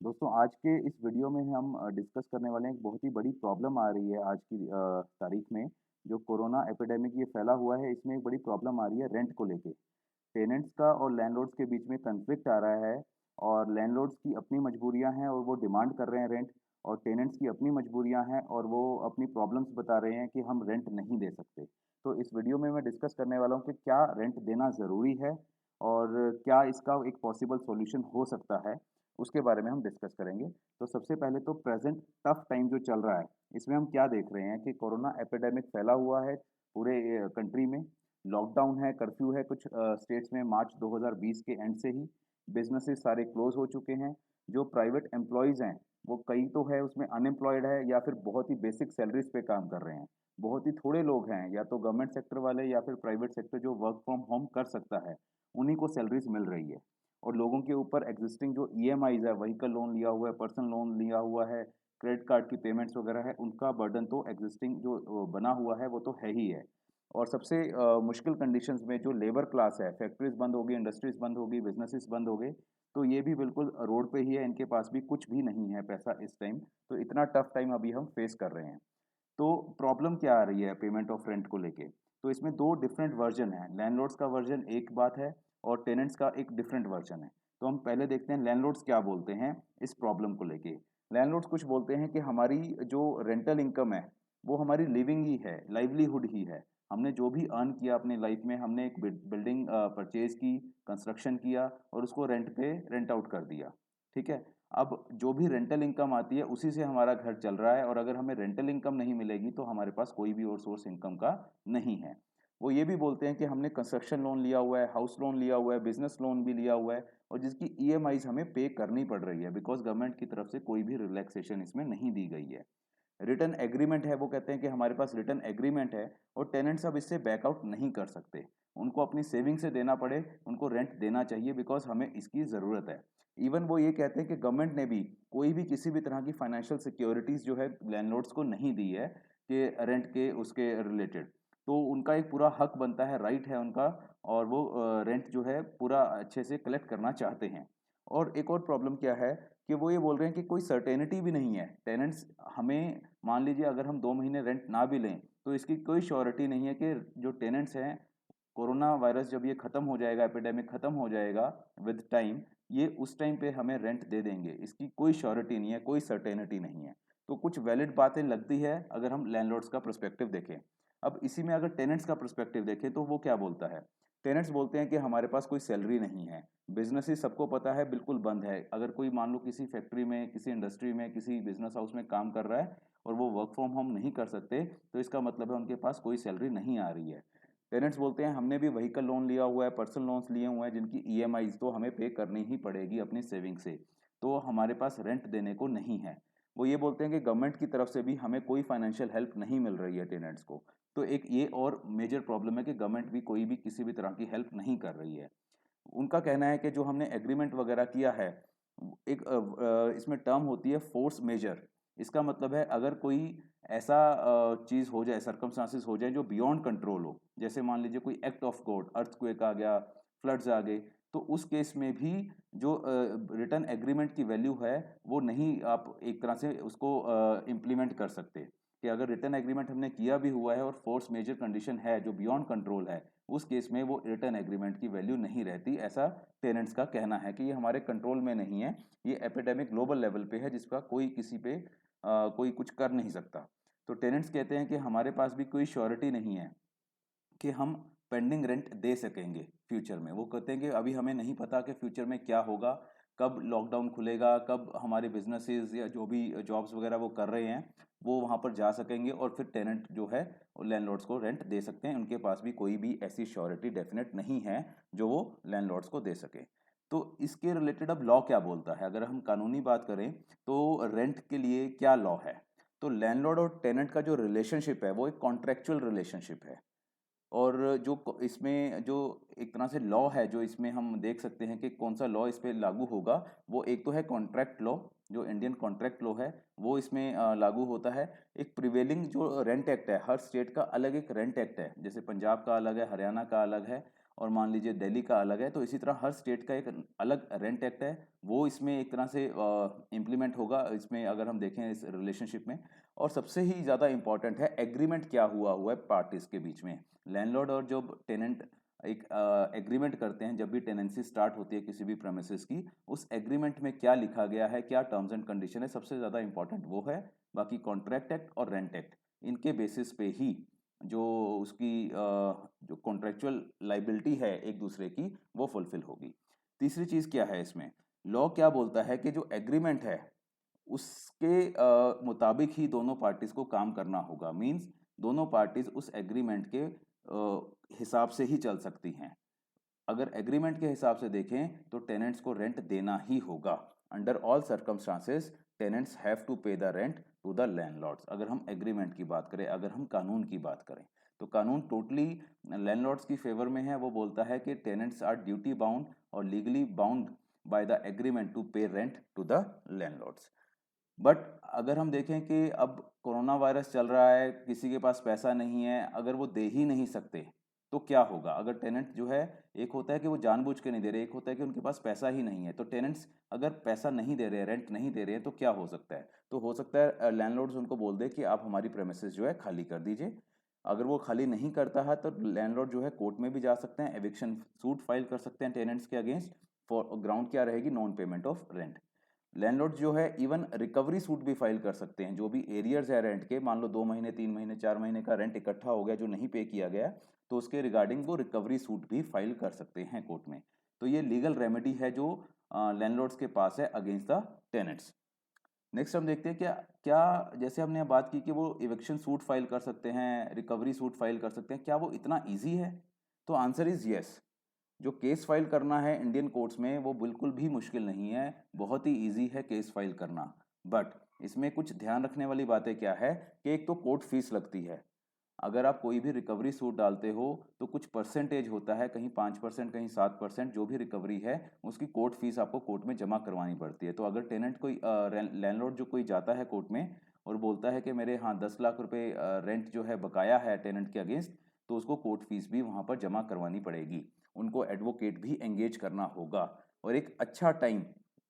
दोस्तों आज के इस वीडियो में हम डिस्कस करने वाले हैं एक बहुत ही बड़ी प्रॉब्लम आ रही है आज की तारीख में। जो कोरोना एपिडेमिक ये फैला हुआ है, इसमें एक बड़ी प्रॉब्लम आ रही है रेंट को लेके। टेनेंट्स का और लैंडलॉर्ड्स के बीच में कन्फ्लिक्ट आ रहा है और लैंडलॉर्ड्स की अपनी मजबूरियां हैं और वो डिमांड कर रहे हैं रेंट, और टेनेंट्स की अपनी मजबूरियां हैं और वो अपनी प्रॉब्लम्स बता रहे हैं कि हम रेंट नहीं दे सकते। तो इस वीडियो में मैं डिस्कस करने वाला हूँ कि क्या रेंट देना ज़रूरी है और क्या इसका एक पॉसिबल सॉल्यूशन हो सकता है, उसके बारे में हम डिस्कस करेंगे। तो सबसे पहले तो प्रेजेंट टफ टाइम जो चल रहा है, इसमें हम क्या देख रहे हैं कि कोरोना एपिडेमिक फैला हुआ है पूरे कंट्री में। लॉकडाउन है, कर्फ्यू है कुछ स्टेट्स में मार्च 2020 के एंड से ही। बिज़नेसेस सारे क्लोज़ हो चुके हैं। जो प्राइवेट एम्प्लॉइज़ हैं, वो कई तो है उसमें अनएम्प्लॉयड है या फिर बहुत ही बेसिक सैलरीज़ पे काम कर रहे हैं। बहुत ही थोड़े लोग हैं, या तो गवर्नमेंट सेक्टर वाले या फिर प्राइवेट सेक्टर जो वर्क फ्रॉम होम कर सकता है, उन्हीं को सैलरीज़ मिल रही है। और लोगों के ऊपर एक्जिस्टिंग जो ईएमआईज़ है, व्हीकल लोन लिया हुआ है, पर्सनल लोन लिया हुआ है, क्रेडिट कार्ड की पेमेंट्स वगैरह है, उनका बर्डन तो एक्जिस्टिंग जो बना हुआ है, वो तो है ही है। और सबसे मुश्किल कंडीशंस में जो लेबर क्लास है, फैक्ट्रीज बंद होगी, इंडस्ट्रीज बंद होगी, बिजनेसेस बंद हो गए, तो ये भी बिल्कुल रोड पे ही है, इनके पास भी कुछ भी नहीं है पैसा इस टाइम। तो इतना टफ टाइम अभी हम फेस कर रहे हैं। तो प्रॉब्लम क्या आ रही है पेमेंट ऑफ रेंट को लेके? तो इसमें 2 डिफरेंट वर्ज़न हैं। लैंडलॉर्ड्स का वर्ज़न एक बात है और टेनेंट्स का एक डिफरेंट वर्ज़न है। तो हम पहले देखते हैं लैंडलॉर्ड्स क्या बोलते हैं इस प्रॉब्लम को लेके। लैंडलॉर्ड्स कुछ बोलते हैं कि हमारी जो रेंटल इनकम है, वो हमारी लिविंग ही है, लाइवलीहुड ही है। हमने जो भी अर्न किया अपनी लाइफ में, हमने एक बिल्डिंग परचेज़ की, कंस्ट्रक्शन किया और उसको रेंट पे रेंट आउट कर दिया। ठीक है? अब जो भी रेंटल इनकम आती है उसी से हमारा घर चल रहा है, और अगर हमें रेंटल इनकम नहीं मिलेगी तो हमारे पास कोई भी और सोर्स इनकम का नहीं है। वो ये भी बोलते हैं कि हमने कंस्ट्रक्शन लोन लिया हुआ है, हाउस लोन लिया हुआ है, बिजनेस लोन भी लिया हुआ है, और जिसकी ईएमआईज हमें पे करनी पड़ रही है बिकॉज गवर्नमेंट की तरफ से कोई भी रिलैक्सेशन इसमें नहीं दी गई है। रिटर्न एग्रीमेंट है, वो कहते हैं कि हमारे पास रिटर्न एग्रीमेंट है और टेनेंट्स अब इससे बैकआउट नहीं कर सकते। उनको अपनी सेविंग से देना पड़े, उनको रेंट देना चाहिए बिकॉज हमें इसकी ज़रूरत है। इवन वो ये कहते हैं कि गवर्नमेंट ने भी कोई भी किसी भी तरह की फाइनेंशियल सिक्योरिटीज़ जो है लैंडलॉर्ड्स को नहीं दी है कि रेंट के उसके रिलेटेड। तो उनका एक पूरा हक बनता है, राइट है उनका, और वो रेंट जो है पूरा अच्छे से कलेक्ट करना चाहते हैं। और एक और प्रॉब्लम क्या है कि वो ये बोल रहे हैं कि कोई सर्टेनिटी भी नहीं है टेनेंट्स। हमें मान लीजिए अगर हम 2 महीने रेंट ना भी लें तो इसकी कोई श्योरिटी नहीं है कि जो टेनेंट्स हैं, कोरोना वायरस जब ये ख़त्म हो जाएगा, एपिडेमिक ख़त्म हो जाएगा विद टाइम, ये उस टाइम पे हमें रेंट दे देंगे। इसकी कोई श्योरिटी नहीं है, कोई सर्टेनिटी नहीं है। तो कुछ वैलिड बातें लगती है अगर हम लैंडलॉर्ड्स का पर्सपेक्टिव देखें। अब इसी में अगर टेनेंट्स का पर्सपेक्टिव देखें तो वो क्या बोलता है? टेनेंट्स बोलते हैं कि हमारे पास कोई सैलरी नहीं है, बिजनेसेस सबको पता है बिल्कुल बंद है। अगर कोई मान लो किसी फैक्ट्री में, किसी इंडस्ट्री में, किसी बिजनेस हाउस में काम कर रहा है और वो वर्क फ्रॉम होम नहीं कर सकते, तो इसका मतलब है उनके पास कोई सैलरी नहीं आ रही है। पेरेंट्स बोलते हैं हमने भी व्हीकल लोन लिया हुआ है, पर्सनल लोन्स लिए हुए हैं जिनकी ईएमआईज़ तो हमें पे करनी ही पड़ेगी अपनी सेविंग से, तो हमारे पास रेंट देने को नहीं है। वो ये बोलते हैं कि गवर्नमेंट की तरफ से भी हमें कोई फाइनेंशियल हेल्प नहीं मिल रही है टेनेंट्स को। तो एक ये और मेजर प्रॉब्लम है कि गवर्नमेंट भी कोई भी किसी भी तरह की हेल्प नहीं कर रही है। उनका कहना है कि जो हमने एग्रीमेंट वगैरह किया है, एक इसमें टर्म होती है फोर्स मेजर। इसका मतलब है अगर कोई ऐसा चीज़ हो जाए, सर्कमस्टांसेस हो जाए जो बियॉन्ड कंट्रोल हो, जैसे मान लीजिए कोई एक्ट ऑफ गॉड, अर्थक्वेक आ गया, फ्लड्स आ गए, तो उस केस में भी जो रिटर्न एग्रीमेंट की वैल्यू है, वो नहीं आप एक तरह से उसको इम्प्लीमेंट कर सकते। कि अगर रिटर्न एग्रीमेंट हमने किया भी हुआ है और फोर्स मेजर कंडीशन है जो बियॉन्ड कंट्रोल है, उस केस में वो रिटर्न एग्रीमेंट की वैल्यू नहीं रहती। ऐसा टेनेंट्स का कहना है कि ये हमारे कंट्रोल में नहीं है, ये एपिडेमिक ग्लोबल लेवल पे है जिसका कोई किसी पे कोई कुछ कर नहीं सकता। तो टेनेंट्स कहते हैं कि हमारे पास भी कोई श्योरिटी नहीं है कि हम पेंडिंग रेंट दे सकेंगे फ्यूचर में। वो कहते हैं कि अभी हमें नहीं पता कि फ्यूचर में क्या होगा, कब लॉकडाउन खुलेगा, कब हमारे बिजनेसेस या जो भी जॉब्स वगैरह वो कर रहे हैं वो वहाँ पर जा सकेंगे और फिर टेनेंट जो है लैंडलॉर्ड्स को रेंट दे सकते हैं। उनके पास भी कोई भी ऐसी श्योरिटी डेफिनेट नहीं है जो वो लैंडलॉर्ड्स को दे सके। तो इसके रिलेटेड अब लॉ क्या बोलता है? अगर हम कानूनी बात करें तो रेंट के लिए क्या लॉ है? तो लैंडलॉर्ड और टेनेंट का जो रिलेशनशिप है वो एक कॉन्ट्रेक्चुअल रिलेशनशिप है। और जो इसमें जो एक तरह से लॉ है जो इसमें हम देख सकते हैं कि कौन सा लॉ इस पे लागू होगा, वो एक तो है कॉन्ट्रैक्ट लॉ, जो इंडियन कॉन्ट्रैक्ट लॉ है वो इसमें लागू होता है। एक प्रिवेलिंग जो रेंट एक्ट है, हर स्टेट का अलग एक रेंट एक्ट है, जैसे पंजाब का अलग है, हरियाणा का अलग है, और मान लीजिए दिल्ली का अलग है, तो इसी तरह हर स्टेट का एक अलग रेंट एक्ट है, वो इसमें एक तरह से इम्प्लीमेंट होगा इसमें, अगर हम देखें इस रिलेशनशिप में। और सबसे ही ज़्यादा इम्पॉर्टेंट है एग्रीमेंट क्या हुआ हुआ है पार्टीज के बीच में। लैंडलॉर्ड और जो टेनेंट एक एग्रीमेंट करते हैं, जब भी टेनेंसी स्टार्ट होती है किसी भी प्रेमिसेस की, उस एग्रीमेंट में क्या लिखा गया है, क्या टर्म्स एंड कंडीशन है, सबसे ज़्यादा इंपॉर्टेंट वो है। बाकी कॉन्ट्रैक्ट एक्ट और रेंट एक्ट, इनके बेसिस पे ही जो उसकी जो कॉन्ट्रेक्चुअल लाइबिलिटी है एक दूसरे की, वो फुलफिल होगी। तीसरी चीज़ क्या है इसमें, लॉ क्या बोलता है कि जो एग्रीमेंट है उसके मुताबिक ही दोनों पार्टीज को काम करना होगा। मींस दोनों पार्टीज उस एग्रीमेंट के हिसाब से ही चल सकती हैं। अगर एग्रीमेंट के हिसाब से देखें तो टेनेंट्स को रेंट देना ही होगा। Under all circumstances tenants have to pay the rent to the landlords. अगर हम एग्रीमेंट की बात करें, अगर हम कानून की बात करें, तो कानून टोटली लैंडलॉर्ड्स की फेवर में है। वो बोलता है कि टेनेंट्स आर ड्यूटी बाउंड और legally bound by the agreement to pay rent to the landlords. But अगर हम देखें कि अब कोरोना वायरस चल रहा है, किसी के पास पैसा नहीं है, अगर वो दे ही नहीं सकते तो क्या होगा। अगर टेनेंट जो है, एक होता है कि वो जानबूझ के नहीं दे रहे, एक होता है कि उनके पास पैसा ही नहीं है। तो टेनेंट्स अगर पैसा नहीं दे रहे हैं, रेंट नहीं दे रहे हैं, तो क्या हो सकता है, तो हो सकता है लैंडलॉर्ड्स उनको बोल दे कि आप हमारी प्रेमिसेस जो है खाली कर दीजिए। अगर वो खाली नहीं करता है तो लैंडलॉर्ड जो है कोर्ट में भी जा सकते हैं, एविक्शन सूट फाइल कर सकते हैं टेनेंट्स के अगेंस्ट। फॉर ग्राउंड क्या रहेगी, non payment of rent. Landlord जो है इवन रिकवरी सूट भी फाइल कर सकते हैं। जो भी एरियर्स है रेंट के, मान लो 2 महीने 3 महीने 4 महीने का रेंट इकट्ठा हो गया जो नहीं पे किया गया, तो उसके रिगार्डिंग वो रिकवरी सूट भी फाइल कर सकते हैं कोर्ट में। तो ये लीगल रेमेडी है जो लैंडलॉर्ड्स के पास है अगेंस्ट द टेनेंट्स। नेक्स्ट हम देखते हैं क्या क्या, जैसे हमने बात की कि वो इविक्शन सूट फाइल कर सकते हैं, रिकवरी सूट फाइल कर सकते हैं, क्या वो इतना ईजी है, तो आंसर इज यस। जो केस फाइल करना है इंडियन कोर्ट्स में वो बिल्कुल भी मुश्किल नहीं है, बहुत ही इजी है केस फाइल करना। बट इसमें कुछ ध्यान रखने वाली बातें क्या है कि एक तो कोर्ट फीस लगती है। अगर आप कोई भी रिकवरी सूट डालते हो तो कुछ परसेंटेज होता है, कहीं 5%, कहीं 7%, जो भी रिकवरी है उसकी कोर्ट फीस आपको कोर्ट में जमा करवानी पड़ती है। तो अगर टेनेंट कोई लैंडलॉर्ड जो कोई जाता है कोर्ट में और बोलता है कि मेरे हाँ 10 लाख रुपए रेंट जो है बकाया है टेनेंट के अगेंस्ट, तो उसको कोर्ट फीस भी वहाँ पर जमा करवानी पड़ेगी। उनको एडवोकेट भी एंगेज करना होगा। और एक अच्छा टाइम,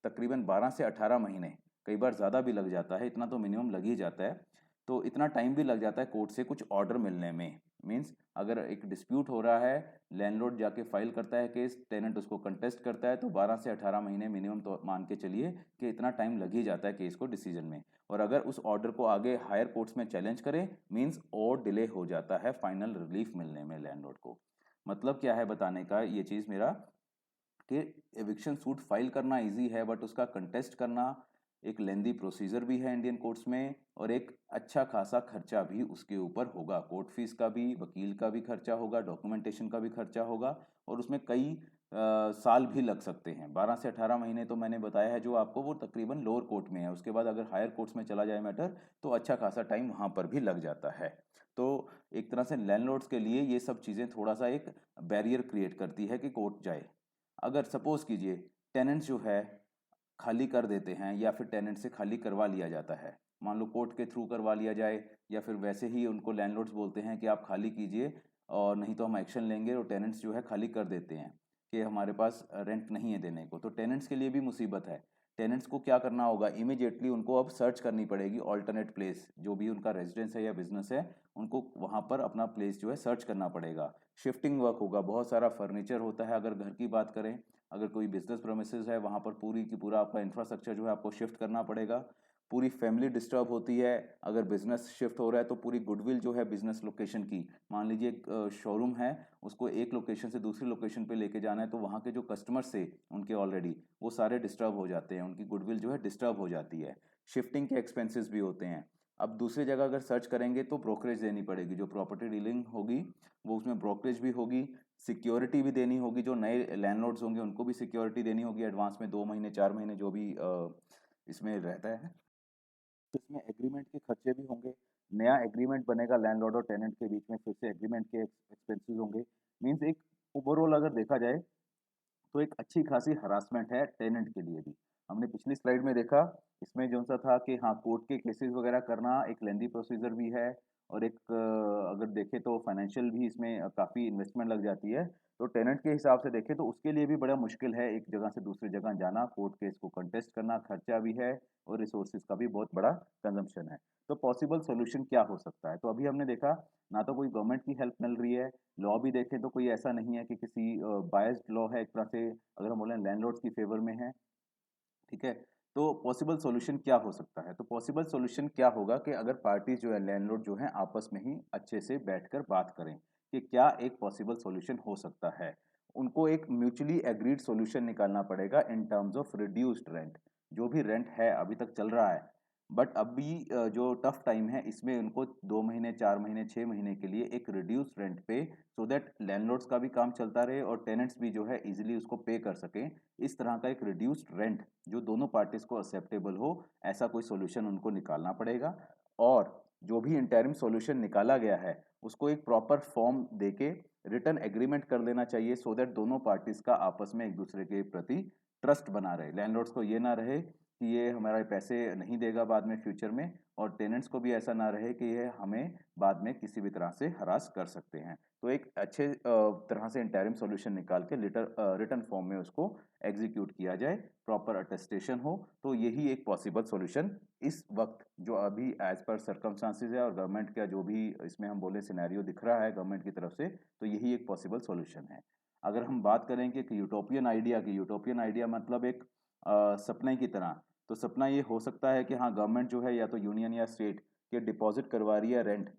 तकरीबन 12 से 18 महीने, कई बार ज़्यादा भी लग जाता है, इतना तो मिनिमम लग ही जाता है। तो इतना टाइम भी लग जाता है कोर्ट से कुछ ऑर्डर मिलने में। मीन्स अगर एक डिस्प्यूट हो रहा है, लैंडलॉर्ड जाके फाइल करता है केस, टेनेंट उसको कंटेस्ट करता है, तो 12 से 18 महीने मिनिमम तो मान के चलिए कि इतना टाइम लग ही जाता है केस को डिसीजन में। और अगर उस ऑर्डर को आगे हायर कोर्ट्स में चैलेंज करें, मीन्स और डिले हो जाता है फाइनल रिलीफ मिलने में लैंडलॉर्ड को। मतलब क्या है बताने का ये चीज़ मेरा, कि एविक्शन सूट फाइल करना इजी है, बट उसका कंटेस्ट करना एक लेंदी प्रोसीजर भी है इंडियन कोर्ट्स में, और एक अच्छा खासा खर्चा भी उसके ऊपर होगा। कोर्ट फीस का भी, वकील का भी खर्चा होगा, डॉक्यूमेंटेशन का भी खर्चा होगा, और उसमें कई साल भी लग सकते हैं। 12 से 18 महीने तो मैंने बताया है जो आपको, वो तकरीबन लोअर कोर्ट में है। उसके बाद अगर हायर कोर्ट्स में चला जाए मैटर, तो अच्छा खासा टाइम वहाँ पर भी लग जाता है। तो एक तरह से लैंडलॉर्ड्स के लिए ये सब चीज़ें थोड़ा सा एक बैरियर क्रिएट करती है कि कोर्ट जाए। अगर सपोज कीजिए टेनेंट्स जो है खाली कर देते हैं, या फिर टेनेंट से खाली करवा लिया जाता है, मान लो कोर्ट के थ्रू करवा लिया जाए, या फिर वैसे ही उनको लैंडलॉर्ड्स बोलते हैं कि आप खाली कीजिए और नहीं तो हम एक्शन लेंगे, और टेनेंट्स जो है खाली कर देते हैं कि हमारे पास रेंट नहीं है देने को, तो टेनेंट्स के लिए भी मुसीबत है। टेनेंट्स को क्या करना होगा, इमीडिएटली उनको अब सर्च करनी पड़ेगी ऑल्टरनेट प्लेस, जो भी उनका रेजिडेंस है या बिजनेस है, उनको वहाँ पर अपना प्लेस जो है सर्च करना पड़ेगा। शिफ्टिंग वर्क होगा, बहुत सारा फर्नीचर होता है अगर घर की बात करें, अगर कोई बिजनेस प्रेमिसेस है वहाँ पर पूरी की पूरा आपका इंफ्रास्ट्रक्चर जो है आपको शिफ्ट करना पड़ेगा। पूरी फैमिली डिस्टर्ब होती है। अगर बिजनेस शिफ्ट हो रहा है तो पूरी गुडविल जो है बिजनेस लोकेशन की, मान लीजिए एक शोरूम है, उसको एक लोकेशन से दूसरी लोकेशन पे लेके जाना है, तो वहाँ के जो कस्टमर्स थे उनके ऑलरेडी, वो सारे डिस्टर्ब हो जाते हैं, उनकी गुडविल जो है डिस्टर्ब हो जाती है। शिफ्टिंग के एक्सपेंसेस भी होते हैं। अब दूसरी जगह अगर सर्च करेंगे तो ब्रोकरेज देनी पड़ेगी, जो प्रॉपर्टी डीलिंग होगी वो उसमें ब्रोकरेज भी होगी। सिक्योरिटी भी देनी होगी, जो नए लैंडलॉर्ड्स होंगे उनको भी सिक्योरिटी देनी होगी एडवांस में, 2 महीने 4 महीने जो भी इसमें रहता है। तो इसमें एग्रीमेंट के खर्चे भी होंगे। नया एग्रीमेंट बनेगा लैंडलॉर्ड और टेनेंट के बीच में, फिर से एग्रीमेंट के एक्सपेंसेस होंगे। मीन्स एक ओवरऑल अगर देखा जाए तो एक अच्छी खासी हरासमेंट है टेनेंट के लिए भी। हमने पिछली स्लाइड में देखा, इसमें जो सा था कि हाँ कोर्ट के केसेस वगैरह करना एक लेंदी प्रोसीजर भी है, और एक अगर देखें तो फाइनेंशियल भी इसमें काफ़ी इन्वेस्टमेंट लग जाती है। तो टेनेंट के हिसाब से देखें तो उसके लिए भी बड़ा मुश्किल है एक जगह से दूसरी जगह जाना, कोर्ट केस को कंटेस्ट करना, खर्चा भी है और रिसोर्सेज़ का भी बहुत बड़ा कंज़म्पशन है। तो पॉसिबल सॉल्यूशन क्या हो सकता है? तो अभी हमने देखा ना तो कोई गवर्नमेंट की हेल्प मिल रही है, लॉ भी देखें तो कोई ऐसा नहीं है कि किसी बायस्ड लॉ है एक तरह से अगर हम बोलें लैंडलॉर्ड्स की फ़ेवर में है, ठीक है? तो पॉसिबल सॉल्यूशन क्या हो सकता है? तो पॉसिबल सॉल्यूशन क्या होगा कि अगर पार्टीज़ जो है लैंडलॉर्ड जो हैं आपस में ही अच्छे से बैठकर बात करें, कि क्या एक पॉसिबल सॉल्यूशन हो सकता है? उनको एक म्यूचुअली एग्रीड सॉल्यूशन निकालना पड़ेगा in terms of reduced rent. जो भी रेंट है अभी तक चल रहा है, बट अभी जो टफ टाइम है इसमें उनको 2 महीने, 4 महीने, 6 महीने के लिए एक रिड्यूस्ड रेंट पे सो दैट लैंडलॉर्ड्स का भी काम चलता रहे और टेनेंट्स भी जो है ईज़िली उसको पे कर सकें। इस तरह का एक रिड्यूस्ड रेंट जो दोनों पार्टीज़ को एक्सेप्टेबल हो, ऐसा कोई सॉल्यूशन उनको निकालना पड़ेगा और जो भी इंटरिम सॉल्यूशन निकाला गया है, उसको एक प्रॉपर फॉर्म देके रिटन एग्रीमेंट कर लेना चाहिए सो दैट दोनों पार्टीज़ का आपस में एक-दूसरे के प्रति ट्रस्ट बना रहे। लैंडलॉर्ड्स को ये ना रहे कि ये हमारे पैसे नहीं देगा बाद में फ्यूचर में और टेनेंट्स को भी ऐसा ना रहे कि ये हमें बाद में किसी भी तरह से हरास कर सकते हैं। तो एक अच्छे तरह से इंटरिम सॉल्यूशन निकाल के रिटन फॉर्म में उसको एग्जीक्यूट किया जाए, प्रॉपर अटेस्टेशन हो, तो यही एक पॉसिबल सॉल्यूशन इस वक्त जो अभी एज पर सर्कमस्टांसेस है और गवर्नमेंट का जो भी इसमें हम बोले सिनेरियो दिख रहा है गवर्नमेंट की तरफ से, तो यही एक पॉसिबल सॉल्यूशन है। अगर हम बात करें कि यूटोपियन आइडिया मतलब एक सपने की तरह, तो सपना ये हो सकता है कि हाँ गवर्नमेंट जो है या तो यूनियन या स्टेट के डिपॉजिट करवा रही है रेंट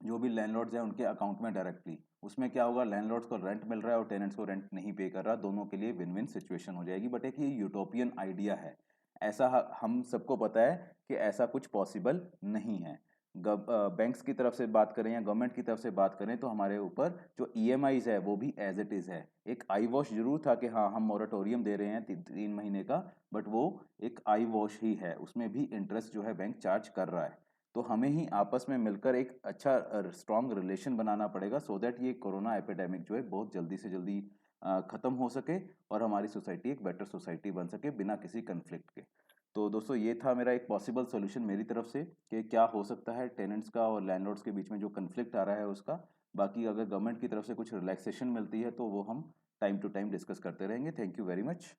जो भी लैंडलॉर्ड्स हैं उनके अकाउंट में डायरेक्टली। उसमें क्या होगा लैंडलॉर्ड्स को रेंट मिल रहा है और टेनेंट्स को रेंट नहीं पे कर रहा, दोनों के लिए विन-विन सिचुएशन हो जाएगी। बट एक ये यूटोपियन आइडिया है। ऐसा हम सबको पता है कि ऐसा कुछ पॉसिबल नहीं है। बैंक्स की तरफ से बात करें या गवर्नमेंट की तरफ से बात करें तो हमारे ऊपर जो ईएमआईज़ है वो भी एज़ इट इज़ है। एक आई वॉश ज़रूर था कि हाँ, हम मोरेटोरियम दे रहे हैं 3 महीने का, बट वो एक आई वॉश ही है। उसमें भी इंटरेस्ट जो है बैंक चार्ज कर रहा है। तो हमें ही आपस में मिलकर एक अच्छा स्ट्रॉन्ग रिलेशन बनाना पड़ेगा सो दैट ये कोरोना एपिडेमिक जो है बहुत जल्दी से जल्दी ख़त्म हो सके और हमारी सोसाइटी एक बेटर सोसाइटी बन सके बिना किसी कन्फ्लिक्ट के। तो दोस्तों ये था मेरा एक पॉसिबल सॉल्यूशन मेरी तरफ से कि क्या हो सकता है टेनेंट्स का और लैंडलॉर्ड्स के बीच में जो कन्फ्लिक्ट आ रहा है उसका। बाकी अगर गवर्नमेंट की तरफ से कुछ रिलैक्सेशन मिलती है तो वो हम टाइम टू टाइम डिस्कस करते रहेंगे। Thank you very much.